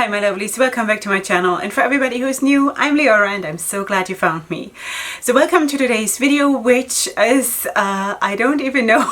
Hi my lovelies, welcome back to my channel, and for everybody who is new, I'm Leorah and I'm so glad you found me. So welcome to today's video, which is, I don't even know,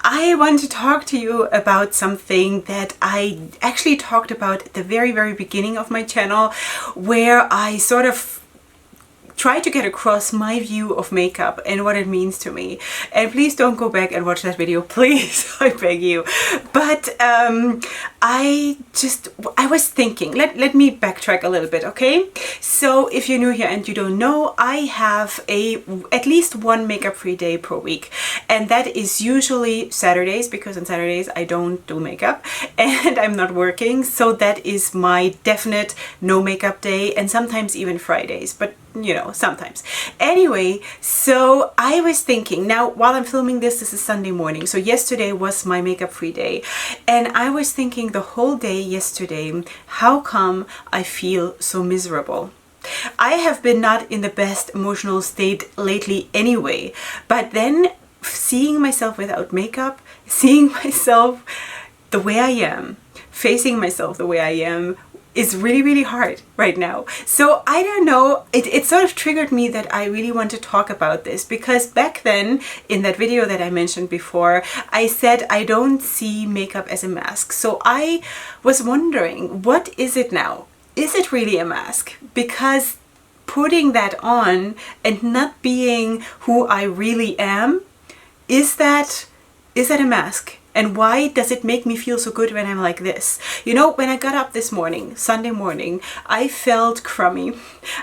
I want to talk to you about something that I actually talked about at the very beginning of my channel, where I sort of try to get across my view of makeup and what it means to me. And please don't go back and watch that video, please, I beg you. But I was thinking, let me backtrack a little bit, okay? So if you're new here and you don't know, I have at least one makeup free day per week. And that is usually Saturdays, because on Saturdays I don't do makeup and I'm not working. So that is my definite no makeup day, and sometimes even Fridays, but you know, sometimes. Anyway, so I was thinking, now while I'm filming this is Sunday morning, so yesterday was my makeup free day, and I was thinking the whole day yesterday, how come I feel so miserable? I have been not in the best emotional state lately anyway, but then seeing myself without makeup, seeing myself the way I am, facing myself the way I am, is really hard right now. So I don't know, it sort of triggered me that I really want to talk about this, because back then in that video that I mentioned before, I said I don't see makeup as a mask. So I was wondering, what is it now? Is it really a mask? Because putting that on and not being who I really am, is that a mask? And why does it make me feel so good when I'm like this? You know, when I got up this morning, Sunday morning, I felt crummy.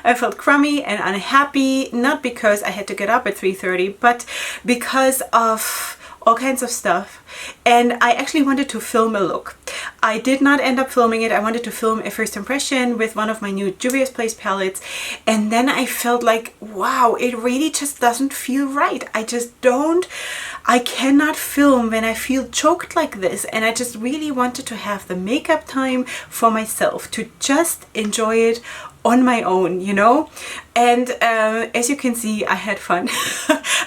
I felt crummy and unhappy, not because I had to get up at 3:30, but because of all kinds of stuff. And I actually wanted to film a look. I did not end up filming it. I wanted to film a first impression with one of my new Juvia's Place palettes, and then I felt like, wow, it really just doesn't feel right. I cannot film when I feel choked like this, and I just really wanted to have the makeup time for myself, to just enjoy it on my own, you know? And as you can see, I had fun.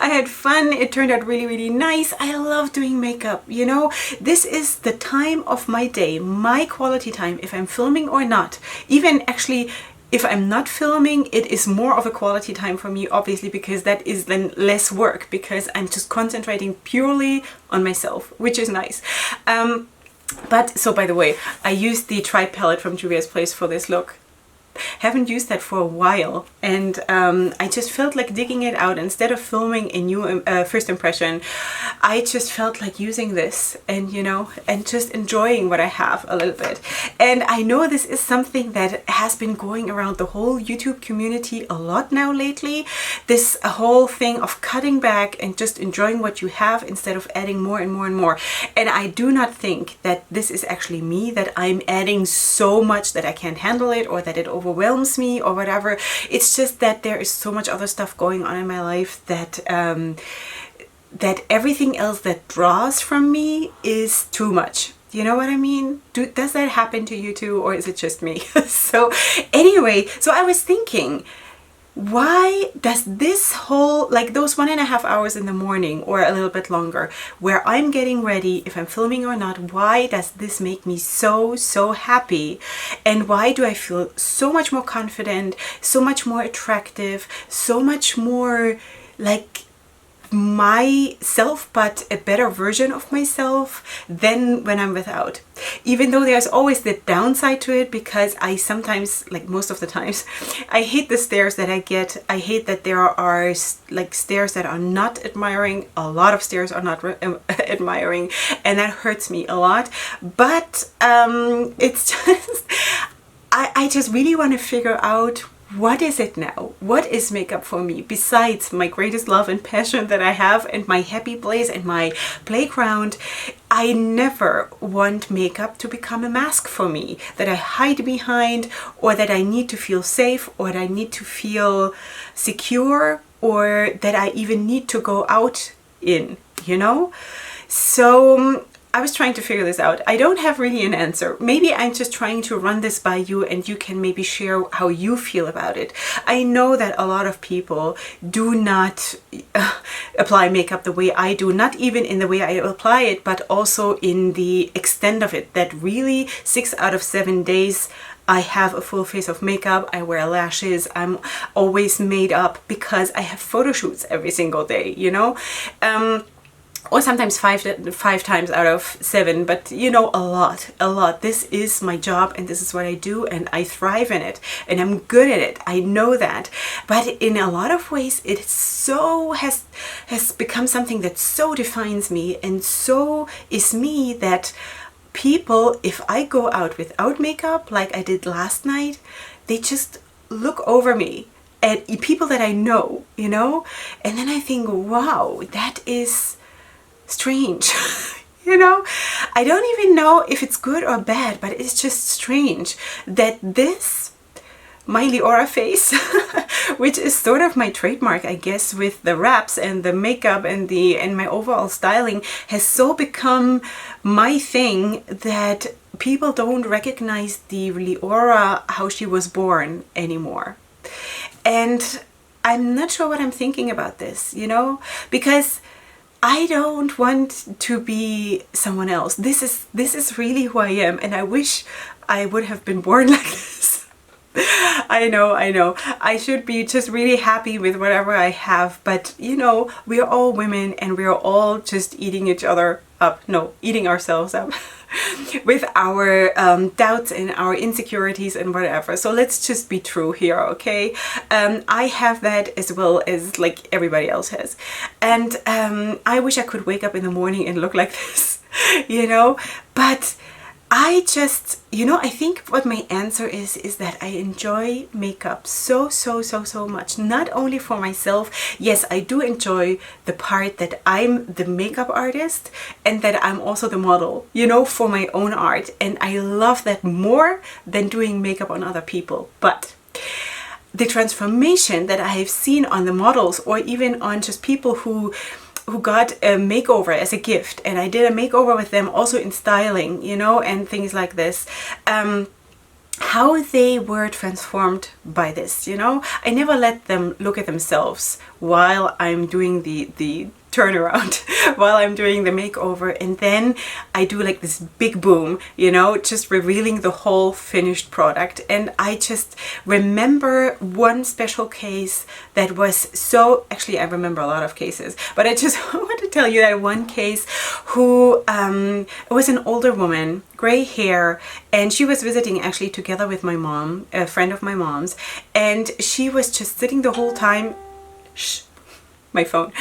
I had fun. It turned out really nice. I love doing makeup, you know? This is the time of my day, my quality time, if I'm filming or not. Even actually, if I'm not filming, it is more of a quality time for me, obviously, because that is then less work, because I'm just concentrating purely on myself, which is nice. But so, by the way, I used the Tribe palette from Juvia's Place for this look. Haven't used that for a while, and I just felt like digging it out. Instead of filming a new first impression, I just felt like using this and, you know, and just enjoying what I have a little bit. And I know this is something that has been going around the whole YouTube community a lot now lately, this whole thing of cutting back and just enjoying what you have instead of adding more and more. And I do not think that this is actually me, that I'm adding so much that I can't handle it, or that it overwhelms me or whatever. It's just that there is so much other stuff going on in my life that that everything else that draws from me is too much. You know what I mean? Does that happen to you too, or is it just me? So anyway, so I was thinking, why does this whole, like those 1.5 hours in the morning or a little bit longer where I'm getting ready, if I'm filming or not, why does this make me so happy? And why do I feel so much more confident, so much more attractive, so much more like myself, but a better version of myself than when I'm without? Even though there's always the downside to it, because I sometimes, like most of the times, I hate the stares that I get. I hate that there are like stares that are not admiring. A lot of stares are not admiring, and that hurts me a lot. But it's just, I just really want to figure out, what is it now? What is makeup for me, besides my greatest love and passion that I have, and my happy place and my playground? I never want makeup to become a mask for me, that I hide behind, or that I need to feel safe, or that I need to feel secure, or that I even need to go out in, you know? So I I was trying to figure this out. I don't have really an answer. Maybe I'm just trying to run this by you and you can maybe share how you feel about it. I know that a lot of people do not apply makeup the way I do, not even in the way I apply it, but also in the extent of it, that really 6 out of 7 days I have a full face of makeup, I wear lashes, I'm always made up because I have photo shoots every single day, you know? Or sometimes five times out of 7, but you know, a lot. This is my job and this is what I do and I thrive in it and I'm good at it. I know that. But in a lot of ways, it so has become something that so defines me and so is me that people, if I go out without makeup like I did last night, they just look over me at people that I know, you know? And then I think, wow, that is strange. You know, I don't even know if it's good or bad, but it's just strange that this, my Leorah face, which is sort of my trademark, I guess, with the wraps and the makeup and my overall styling, has so become my thing that people don't recognize the Leorah how she was born anymore. And I'm not sure what I'm thinking about this, you know, because I don't want to be someone else. This is really who I am, and I wish I would have been born like this. I know. I should be just really happy with whatever I have, but you know, we are all women and we are all just eating each other up. No, eating ourselves up with our doubts and our insecurities and whatever. So let's just be true here, okay? I have that as well as like everybody else has. And I wish I could wake up in the morning and look like this, you know? But I just, you know, I think what my answer is that I enjoy makeup so much. Not only for myself. Yes, I do enjoy the part that I'm the makeup artist and that I'm also the model, you know, for my own art. And I love that more than doing makeup on other people. But the transformation that I have seen on the models, or even on just people who got a makeover as a gift, and I did a makeover with them also in styling, you know, and things like this, how they were transformed by this, you know. I never let them look at themselves while I'm doing the turnaround, while I'm doing the makeover, and then I do like this big boom, you know, just revealing the whole finished product. And I just remember one special case that was so, actually I remember a lot of cases, but I just want to tell you that one case who was an older woman, gray hair, and she was visiting actually together with my mom, a friend of my mom's, and she was just sitting the whole time, my phone.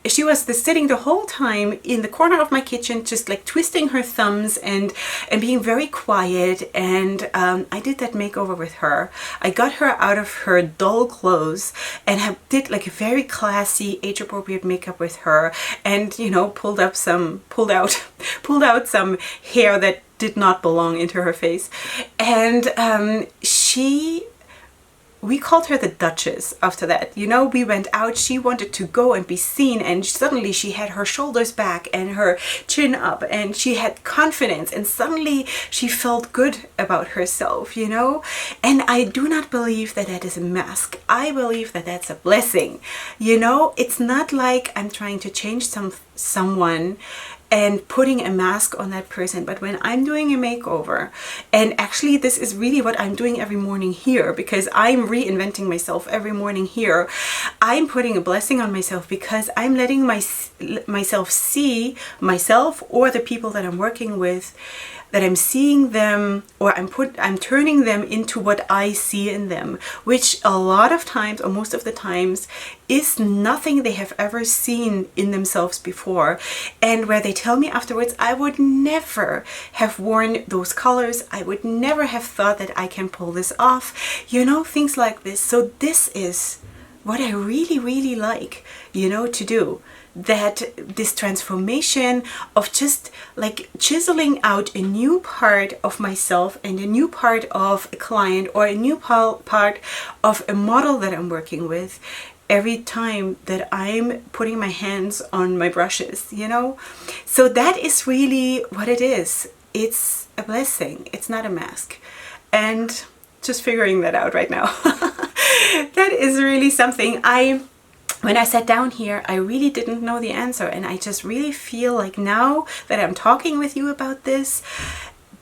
She was sitting the whole time in the corner of my kitchen, just like twisting her thumbs and being very quiet. And I did that makeover with her. I got her out of her dull clothes and did like a very classy, age-appropriate makeup with her, and you know, pulled out some hair that did not belong into her face. And we called her the Duchess after that. You know, we went out, she wanted to go and be seen, and suddenly she had her shoulders back and her chin up and she had confidence, and suddenly she felt good about herself, you know? And I do not believe that that is a mask. I believe that that's a blessing. You know, it's not like I'm trying to change someone and putting a mask on that person. But when I'm doing a makeover, and actually this is really what I'm doing every morning here, because I'm reinventing myself every morning here, I'm putting a blessing on myself because I'm letting myself see myself or the people that I'm working with, that I'm seeing them, or I'm turning them into what I see in them, which a lot of times, or most of the times, is nothing they have ever seen in themselves before. And where they tell me afterwards, I would never have worn those colors, I would never have thought that I can pull this off, you know, things like this. So this is what I really like, you know, to do. That this transformation of just like chiseling out a new part of myself and a new part of a client or a new part of a model that I'm working with, every time that I'm putting my hands on my brushes, you know? So that is really what it is. It's a blessing. It's not a mask. And just figuring that out right now. That is really something. When I sat down here, I really didn't know the answer, and I just really feel like now that I'm talking with you about this,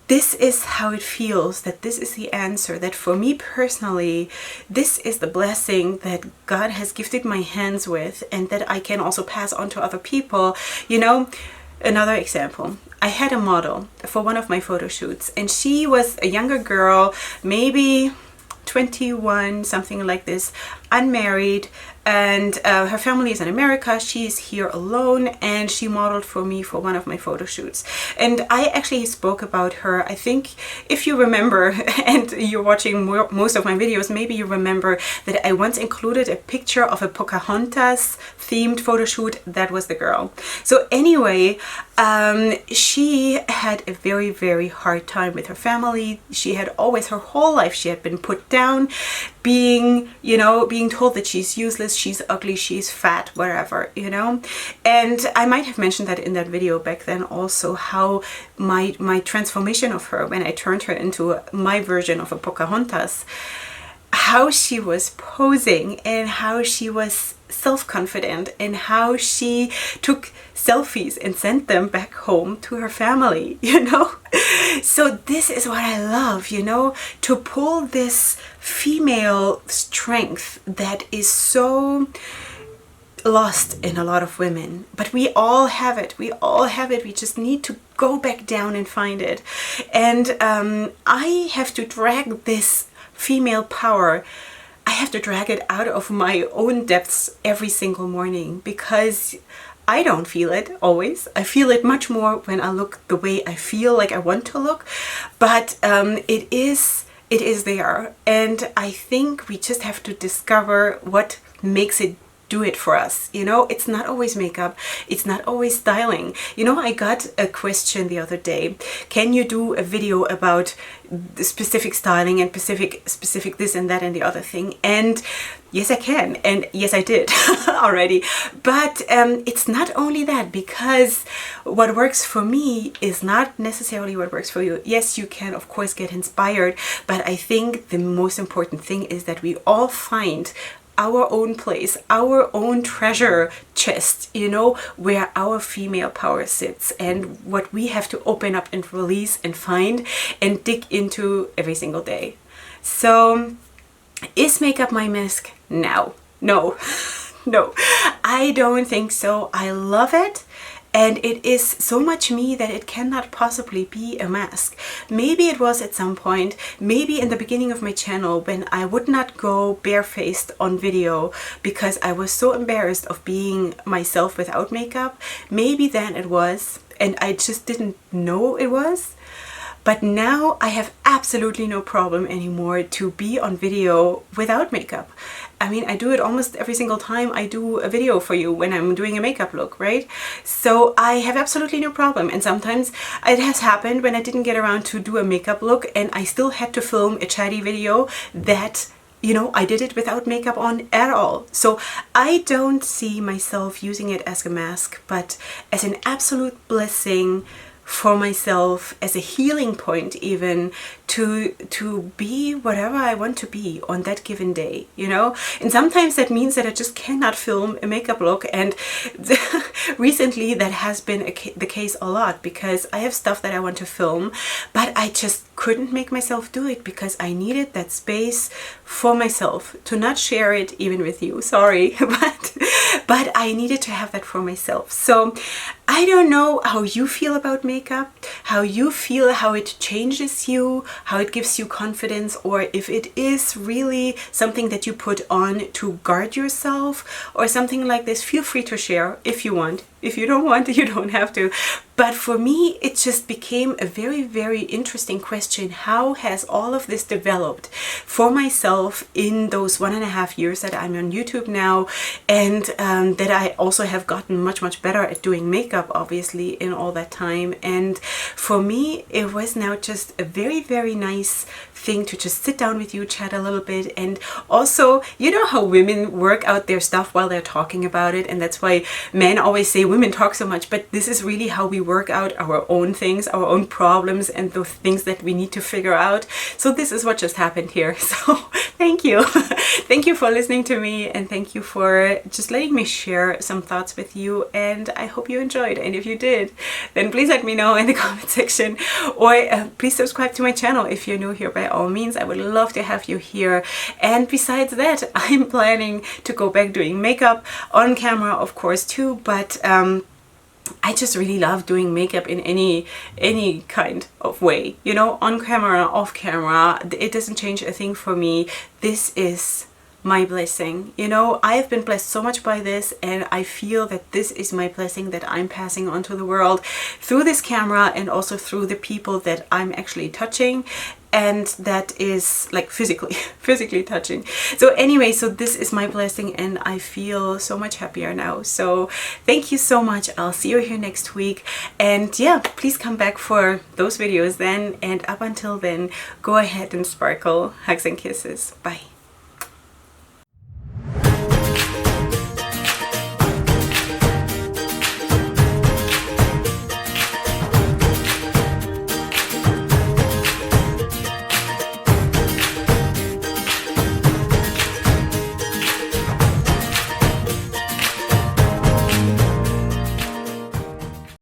this is how it feels, that this is the answer, that for me personally, this is the blessing that God has gifted my hands with, and that I can also pass on to other people. You know, another example. I had a model for one of my photo shoots, and she was a younger girl, maybe 21, something like this, unmarried, and her family is in America. She's here alone, and she modeled for me for one of my photo shoots. And I actually spoke about her. I think if you remember, and you're watching most of my videos, maybe you remember that I once included a picture of a Pocahontas themed photo shoot. That was the girl. So anyway, she had a very, very hard time with her family. She had always, her whole life, she had been put down, being told that she's useless, she's ugly, she's fat, whatever, you know. And I might have mentioned that in that video back then also, how my transformation of her, when I turned her into my version of a Pocahontas, how she was posing and how she was self-confident and how she took selfies and sent them back home to her family, you know. So this is what I love, you know, to pull this female strength that is so lost in a lot of women, but we all have it. We all have it. We just need to go back down and find it. And I have to drag this female power, I have to drag it out of my own depths every single morning, because I don't feel it always. I feel it much more when I look the way I feel like I want to look, but it is there. And I think we just have to discover what makes it do it for us. You know, it's not always makeup, it's not always styling. You know, I got a question the other day, can you do a video about the specific styling and specific this and that and the other thing? And yes, I can, and yes, I did already. But it's not only that, because what works for me is not necessarily what works for you. Yes, you can of course get inspired, but I think the most important thing is that we all find our own place, our own treasure chest, you know, where our female power sits, and what we have to open up and release and find and dig into every single day. So is makeup my mask now? No. No, I don't think so. I love it. And it is so much me that it cannot possibly be a mask. Maybe it was at some point, maybe in the beginning of my channel, when I would not go barefaced on video because I was so embarrassed of being myself without makeup. Maybe then it was, and I just didn't know it was. But now I have absolutely no problem anymore to be on video without makeup. I mean, I do it almost every single time I do a video for you when I'm doing a makeup look, right? So I have absolutely no problem. And sometimes it has happened when I didn't get around to do a makeup look and I still had to film a chatty video that, you know, I did it without makeup on at all. So I don't see myself using it as a mask, but as an absolute blessing for myself, as a healing point, even to be whatever I want to be on that given day, you know. And sometimes that means that I just cannot film a makeup look, and recently that has been the case a lot, because I have stuff that I want to film, but I just couldn't make myself do it because I needed that space for myself to not share it even with you, sorry, but I needed to have that for myself. So I don't know how you feel about makeup, how you feel, how it changes you, how it gives you confidence, or if it is really something that you put on to guard yourself or something like this. Feel free to share if you want. If you don't want, you don't have to. But for me, it just became a very, very interesting question. How has all of this developed for myself in those 1.5 years that I'm on YouTube now, and that I also have gotten much, much better at doing makeup makeup obviously in all that time. And for me, it was now just a very, very nice thing to just sit down with you, chat a little bit. And also, you know how women work out their stuff while they're talking about it, and that's why men always say women talk so much, but this is really how we work out our own things, our own problems, and the things that we need to figure out. So this is what just happened here. So thank you. Thank you for listening to me, and thank you for just letting me share some thoughts with you, and I hope you enjoyed. And if you did, then please let me know in the comment section, or please subscribe to my channel if you're new here. By all means, I would love to have you here. And besides that, I'm planning to go back doing makeup on camera, of course, too, but I just really love doing makeup in any kind of way, you know, on camera, off camera. It doesn't change a thing for me. This is my blessing. You know, I have been blessed so much by this, and I feel that this is my blessing that I'm passing on to the world through this camera, and also through the people that I'm actually touching, and that is like physically touching. So anyway, so this is my blessing, and I feel so much happier now. So thank you so much. I'll see you here next week, and yeah, please come back for those videos then, and up until then, go ahead and sparkle. Hugs and kisses. Bye.